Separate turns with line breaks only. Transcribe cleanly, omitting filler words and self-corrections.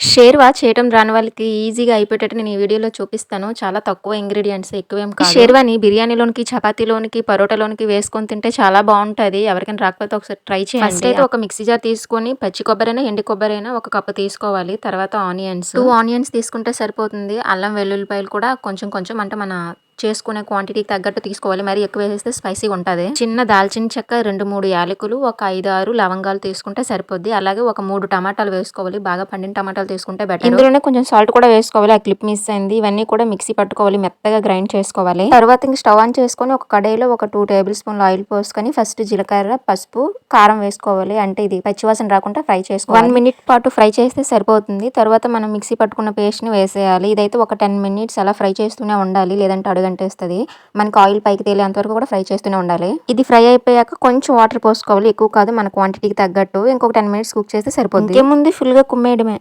షేర్వా చేయటం రాని వాళ్ళకి ఈజీగా అయిపోయేటట్టు నేను ఈ వీడియోలో చూపిస్తాను. చాలా తక్కువ ఇంగ్రీడియెంట్స్ ఎక్కువేం కాదు. షేర్వాని బిర్యానీలోనికి, చపాతీలోనికి, పరోటాలోనికి వేసుకొని తింటే చాలా బావుంటది. ఎవరికైనా రాకపోతే ఒకసారి ట్రై చేయండి. ఫస్ట్ అయితే ఒక మిక్సీ జార్ తీసుకొని పచ్చి కొబ్బరైనా, ఎండు కొబ్బరైనా ఒక కప్పు తీసుకోవాలి. తర్వాత ఆనియన్స్ 2 ఆనియన్స్ తీసుకుంటే సరిపోతుంది. అల్లం వెల్లుల్లిపాయలు కూడా కొంచెం కొంచెం అంటే మన చేసుకునే క్వాంటిటీకి తగ్గట్టు తీసుకోవాలి. మరి ఎక్కువ వేసేస్తే స్పైసీగా ఉంటది. చిన్న దాల్చిన చెక్క, 2, 3 యాలకులు, ఒక 5, 6 లవంగాలు తీసుకుంటే సరిపోద్ది. అలాగే ఒక 3 టమాటాలు వేసుకోవాలి. బాగా పండిన టమాటాలు తీసుకుంటే బెటర్. ఇందులోనే కొంచెం సాల్ట్ కూడా వేసుకోవాలి. ఆ క్లిప్ మిస్ అయింది. ఇవన్నీ కూడా మిక్సీ పట్టుకోవాలి. మెత్తగా గ్రైండ్ చేసుకోవాలి. తర్వాత ఇంక స్టవ్ ఆన్ చేసుకొని ఒక కడాయిలో ఒక 2 టేబుల్ స్పూన్లు ఆయిల్ పోసుకొని ఫస్ట్ జీలకర్ర, పసుపు, కారం వేసుకోవాలి. అంటే ఇది పచ్చివాసన రాకుండా ఫ్రై చేసుకోవాలి. 1 మినిట్ పాటు ఫ్రై చేస్తే సరిపోతుంది. తర్వాత మనం మిక్సీ పట్టుకున్న పేస్ట్ ని వేసేయాలి. ఇదైతే ఒక 10 మినిట్స్ అలా ఫ్రై చేస్తూనే ఉండాలి. లేదంటే అడుగంటేస్తుంది. మనకి ఆయిల్ పైకి తేలేంత వరకు కూడా ఫ్రై చేస్తూనే ఉండాలి. ఇది ఫ్రై అయిపోయాక కొంచెం వాటర్ పోసుకోవాలి. ఎక్కువ కాదు, మన క్వాంటిటీకి తగ్గట్టు. ఇంకొక 10 మినిట్స్ కుక్ చేస్తే సరిపోద్ది. ఇంకేముంది, ఫుల్ గా కుమ్మేయడమే.